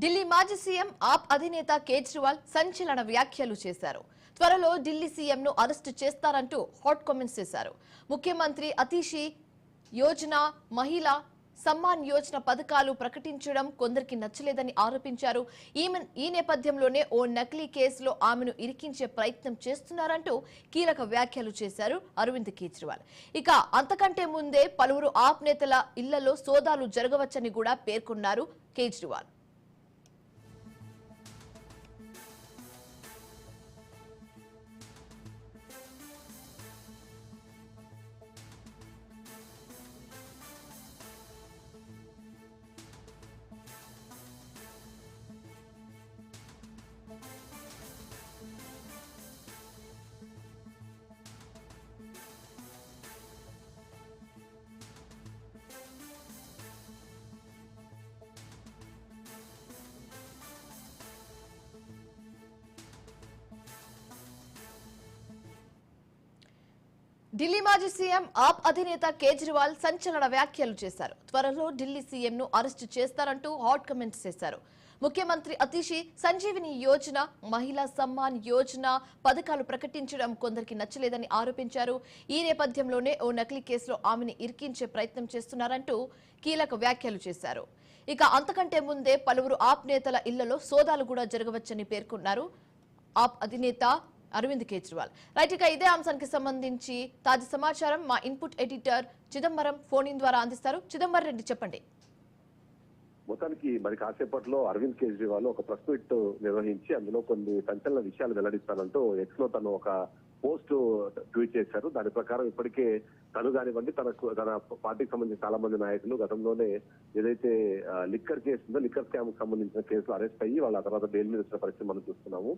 ఢిల్లీ మాజీ సీఎం ఆప్ అధినేత కేజ్రీవాల్ సంచలన వ్యాఖ్యలు చేశారు. త్వరలో ఢిల్లీ సీఎంను అరెస్టు చేస్తారంటూ హాట్ కామెంట్స్ చేశారు. ముఖ్యమంత్రి అతిషి యోజన, మహిళా సమ్మాన్ యోజన పథకాలు ప్రకటించడం కొందరికి నచ్చలేదని ఆరోపించారు. ఈ నేపథ్యంలోనే ఓ నకిలీ కేసులో ఆమెను ఇరికించే ప్రయత్నం చేస్తున్నారంటూ కీలక వ్యాఖ్యలు చేశారు అరవింద్ కేజ్రీవాల్. ఇక అంతకంటే ముందే పలువురు ఆప్ నేతల ఇళ్లలో సోదాలు జరగవచ్చని కూడా పేర్కొన్నారు కేజ్రీవాల్. ఢిల్లీ మాజీ సీఎం ఆప్ అధినేత కేజ్రీవాల్ సంచలన వ్యాఖ్యలు చేశారు. త్వరలో ఢిల్లీ సీఎంను అరెస్టు చేస్తారంటూ హాట్ కామెంట్స్ చేశారు. ముఖ్యమంత్రి అతిషి సంజీవిని యోజన, మహిళా సమ్మాన్ యోజన పథకాలు ప్రకటించడం కొందరికి నచ్చలేదని ఆరోపించారు. ఈ నేపథ్యంలోనే ఓ నకిలీ కేసులో ఆమెను ఇరికించే ప్రయత్నం చేస్తున్నారంటూ కీలక వ్యాఖ్యలు చేశారు. ఇక అంతకంటే ముందే పలువురు ఆప్ నేతల ఇళ్లలో సోదాలు కూడా జరగవచ్చని పేర్కొన్నారు ఆప్ అధినేత అరవింద్ కేజ్రీవాల్. రైట్, ఇక ఇదే అంశానికి సంబంధించి తాజా సమాచారం మా input editor Chidambaram phone in ద్వారా అందిస్తారు. చిదంబరం రెడ్డి, చెప్పండి. మొత్తానికి మరి కాసేపట్లో అరవింద్ కేజ్రీవాల్ ఒక ప్రెస్ మీట్ నిర్వహించి అందులో కొన్ని సంచలన విషయాలు వెల్లడిస్తానంటూ ఎక్స్ లో తను ఒక పోస్ట్ ట్వీట్ చేశారు. దాని ప్రకారం ఇప్పటికే తను కానివ్వండి తన పార్టీకి సంబంధించిన చాలా మంది నాయకులు గతంలోనే ఏదైతే లిక్కర్ కేసు ఉందో, లిక్కర్ స్కామ్ కు సంబంధించిన కేసులు అరెస్ట్ అయ్యి వాళ్ళ తర్వాత బెయిల్ మీద వచ్చిన పరిస్థితి మనం చూస్తున్నాము.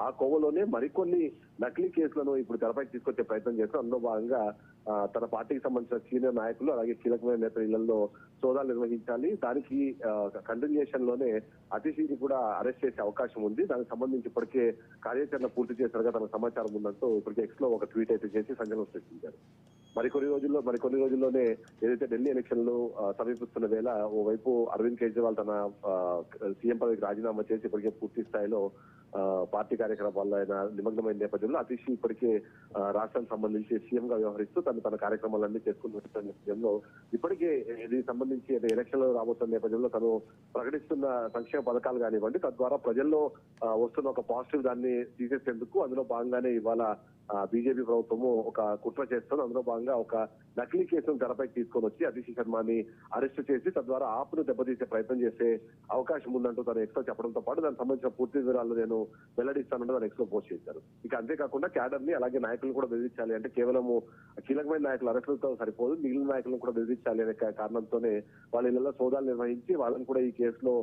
ఆ కోవలోనే మరికొన్ని నకిలీ కేసులను ఇప్పుడు తెరపైకి తీసుకొచ్చే ప్రయత్నం చేస్తారు. అందులో భాగంగా తన పార్టీకి సంబంధించిన సీనియర్ నాయకులు అలాగే కీలకమైన నేతల ఇళ్లలో సోదాలు నిర్వహించాలి. దానికి కంటిన్యూషన్ లోనే అతిశీని కూడా అరెస్ట్ చేసే అవకాశం ఉంది. దానికి సంబంధించి ఇప్పటికే కార్యాచరణ పూర్తి చేసినట్టుగా తన సమాచారం ఉందంటూ ఇప్పటికే ఎక్స్ లో ఒక ట్వీట్ అయితే చేసి సంచలనం సృష్టించారు. మరికొన్ని రోజుల్లోనే ఏదైతే ఢిల్లీ ఎలక్షన్లు సమీపిస్తున్న వేళ ఓవైపు అరవింద్ కేజ్రీవాల్ తన సీఎం పదవికి రాజీనామా చేసి ఇప్పటికే పూర్తి స్థాయిలో పార్టీ కార్యక్రమాల్లో ఆయన నిమగ్నమైన నేపథ్యంలో అతిషి ఇప్పటికే రాష్ట్రానికి సంబంధించి సీఎం గా వ్యవహరిస్తూ తన కార్యక్రమాలన్నీ చేసుకుంటున్న నేపథ్యంలో ఇప్పటికే దీనికి సంబంధించి ఎలక్షన్లు రాబోతున్న నేపథ్యంలో తను ప్రకటిస్తున్న సంక్షేమ పథకాలు కానివ్వండి, తద్వారా ప్రజల్లో వస్తున్న ఒక పాజిటివ్ దాన్ని తీసేసేందుకు అందులో భాగంగానే ఇవాళ బీజేపీ ప్రభుత్వము ఒక కుట్ర చేస్తుంది. అందులో భాగంగా ఒక నకిలీ కేసును తెరపైకి తీసుకొని వచ్చి అతిషి శర్మని అరెస్ట్ చేసి తద్వారా ఆప్ను దెబ్బతీసే ప్రయత్నం చేసే అవకాశం ఉందంటూ తను ఎక్స్ లో చెప్పడంతో పాటు దానికి సంబంధించిన పూర్తి వివరాలు నేను వెల్లడిస్తానంటూ తను ఎక్స్ లో పోస్ట్ చేశారు. ఇక అంతేకాకుండా క్యాడర్ ని అలాగే నాయకులను కూడా బెదిరించాలి, అంటే కేవలము కీలకమైన నాయకులు అరెస్టులతో సరిపోదు, మిగిలిన నాయకులను కూడా బెదిరించాలి అనే కారణంతోనే వాళ్ళ ఇళ్లలో సోదాలు నిర్వహించి వాళ్ళని కూడా ఈ కేసులో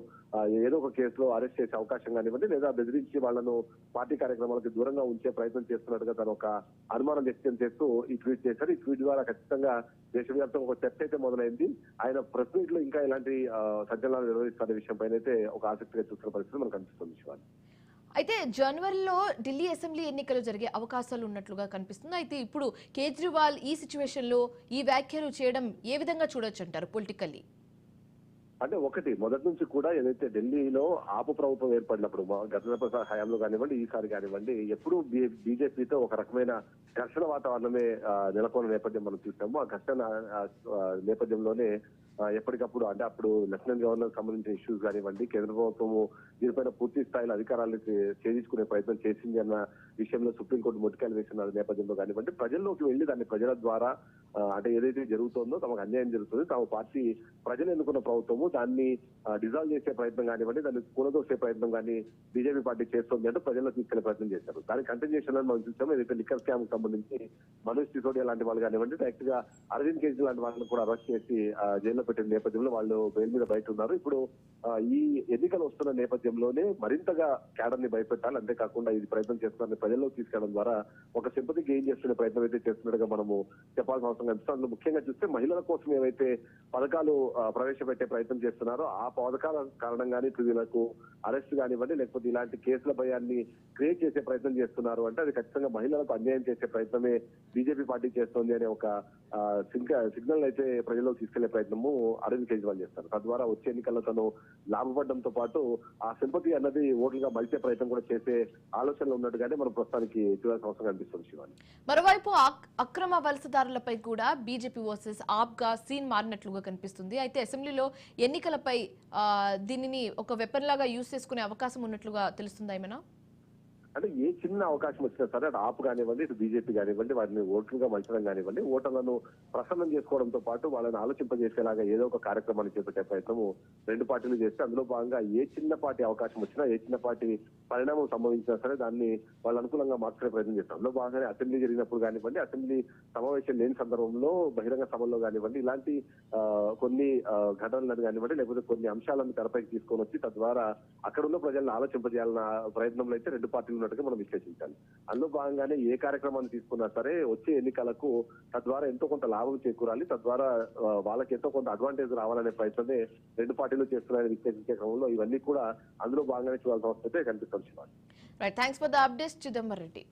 ఏదో ఒక కేసులో అరెస్ట్ చేసే అవకాశం కానివ్వండి లేదా బెదిరించి వాళ్ళను పార్టీ కార్యక్రమాలకు దూరంగా ఉంచే ప్రయత్నం చేస్తున్నట్టుగా తను ఒక అనుమానం వ్యక్తం చేస్తూ ఈ ట్వీట్ చేశారు. ఈ ట్వీట్ ద్వారా ఖచ్చితంగా దేశవ్యాప్తంగా ఒక చర్చ అయితే మొదలైంది. ఆయన ప్రెస్ మీట్ లో ఇంకా ఇలాంటి సంచలనాలు నిర్వహిస్తున్న విషయం పైన అయితే ఒక ఆసక్తిగా చూస్తున్న పరిస్థితి మనకు కనిపిస్తుంది. శివాని, అయితే జనవరిలో ఢిల్లీ అసెంబ్లీ ఎన్నికలు జరిగే అవకాశాలు ఉన్నట్లుగా కనిపిస్తుంది. అయితే ఇప్పుడు కేజ్రీవాల్ ఈ సిచ్యువేషన్ లో ఈ వ్యాఖ్యలు చేయడం ఏ విధంగా చూడొచ్చు అంటారు పొలిటికల్లీ? అంటే ఒకటి, మొదటి నుంచి కూడా ఏదైతే ఢిల్లీలో ఆపు ప్రభుత్వం ఏర్పడినప్పుడు గత హయాంలో కానివ్వండి ఈసారి కానివ్వండి ఎప్పుడు బీజేపీతో ఒక రకమైన ఘర్షణ వాతావరణమే నెలకొన్న నేపథ్యం మనం చూసాము. ఆ ఘర్షణ నేపథ్యంలోనే ఎప్పటికప్పుడు అంటే అప్పుడు లెఫ్టినెంట్ గవర్నర్ సంబంధించిన ఇష్యూస్ కానివ్వండి, కేంద్ర ప్రభుత్వము దీనిపైన పూర్తి స్థాయిలో అధికారాలు ఛేదించుకునే ప్రయత్నం చేసింది అన్న విషయంలో సుప్రీంకోర్టు మొట్టికాయలు వేసిన నేపథ్యంలో కానివ్వండి ప్రజల్లోకి వెళ్లి దాన్ని ప్రజల ద్వారా అంటే ఏదైతే జరుగుతుందో తమకు అన్యాయం జరుగుతుంది, తమ పార్టీ ప్రజలు ఎన్నుకున్న ప్రభుత్వము దాన్ని డిజాల్వ్ చేసే ప్రయత్నం కానివ్వండి దాన్ని కూలదోసే ప్రయత్నం కానీ బీజేపీ పార్టీ చేస్తుంది అంటే ప్రజల్లో తీసుకెళ్లే ప్రయత్నం చేశారు. దాని కంటిన్యూషన్ అని మనం చూసాము. ఏదైతే లిక్కర్ స్కామ్ కు సంబంధించి మనోజ్ సిసోడియా లాంటి వాళ్ళు కానివ్వండి డైరెక్ట్ గా అరవింద్ కేజ్రీవాల్ లాంటి వాళ్ళని కూడా అరెస్ట్ చేసి జైల్లో పెట్టిన నేపథ్యంలో వాళ్ళు బెయిల్ మీద బయట ఉన్నారు. ఇప్పుడు ఈ ఎన్నికలు వస్తున్న నేపథ్యంలోనే మరింతగా క్యాడర్ ని భయపెట్టాలి, అంతేకాకుండా ఇది ప్రయత్నం చేస్తున్నారని ప్రజల్లోకి తీసుకెళ్లడం ద్వారా ఒక సింపతి గెయిన్ చేస్తున్న ప్రయత్నం అయితే చేస్తున్నట్టుగా మనము చెప్పాల్సిన అవసరం కనిపిస్తుంది. ముఖ్యంగా చూస్తే మహిళల కోసం ఏవైతే పథకాలు ప్రవేశపెట్టే ప్రయత్నం చేస్తున్నారో ఆ పథకాల కారణంగానే ఇప్పుడు వీళ్ళకు అరెస్ట్ కానివ్వండి లేకపోతే ఇలాంటి కేసుల భయాన్ని క్రియేట్ చేసే ప్రయత్నం చేస్తున్నారు అంటే అది ఖచ్చితంగా మహిళలకు అన్యాయం చేసే ప్రయత్నమే బీజేపీ పార్టీ చేస్తోంది అనే ఒక సిగ్నల్ అయితే ప్రజల్లోకి తీసుకెళ్లే ప్రయత్నము అరవింద్ కేజ్రీవాల్ చేస్తారు. తద్వారా వచ్చే ఎన్నికల్లో తను లాభపడడంతో పాటు ఆ సింపతి అన్నది ఓట్లుగా మలిచే ప్రయత్నం కూడా చేసే ఆలోచనలో ఉన్నట్టుగానే మనం ప్రస్తుతానికి చూడాల్సిన అవసరం కనిపిస్తుంది శివాని. మరోవైపు అక్రమ వలసదారులపై కూడా బీజేపీ వర్సెస్ ఆప్ గా సీన్ మారినట్లుగా కనిపిస్తుంది. అయితే అసెంబ్లీలో ఎన్నికలపై దీనిని ఒక వెపన్ లాగా యూజ్ చేసుకునే అవకాశం ఉన్నట్లుగా తెలుస్తుందా ఏమైనా? అంటే ఏ చిన్న అవకాశం వచ్చినా సరే అటు ఆప్ కానివ్వండి, ఇటు బీజేపీ కానివ్వండి, వాటిని ఓట్లుగా మలచడం కానివ్వండి, ఓటర్లను ప్రసన్నం చేసుకోవడంతో పాటు వాళ్ళని ఆలోచింపజేసేలాగా ఏదో ఒక కార్యక్రమాన్ని చేపట్టే ప్రయత్నము రెండు పార్టీలు చేస్తే అందులో భాగంగా ఏ చిన్న పార్టీ అవకాశం వచ్చినా, ఏ చిన్న పార్టీ పరిణామం సంభవించినా సరే దాన్ని వాళ్ళు అనుకూలంగా మార్చుకునే ప్రయత్నం చేస్తారు. అందులో భాగంగానే అసెంబ్లీ జరిగినప్పుడు కానివ్వండి, అసెంబ్లీ సమావేశం లేని సందర్భంలో బహిరంగ సభల్లో కానివ్వండి, ఇలాంటి కొన్ని ఘటనలను కానివ్వండి, లేకపోతే కొన్ని అంశాలను తెరపైకి తీసుకొని వచ్చి తద్వారా అక్కడ ఉన్న ప్రజలను ఆలోచింపజేయాలన్న ప్రయత్నంలో అయితే రెండు పార్టీలు ఉన్నట్టుగా మనం విశ్లేషించాలి. అందులో భాగంగానే ఏ కార్యక్రమాన్ని తీసుకున్నా సరే వచ్చే ఎన్నికలకు తద్వారా ఎంతో కొంత లాభం చేకూరాలి, తద్వారా వాళ్ళకి ఎంతో కొంత అడ్వాంటేజ్ రావాలనే ప్రయత్నమే రెండు పార్టీలు చేస్తున్నారని విశ్లేషించే క్రమంలో ఇవన్నీ కూడా అందులో భాగంగానే చూడాల్సిన అవసరం అయితే కనిపిస్తుంది. Right, thanks for the updates Chidambar Reddy.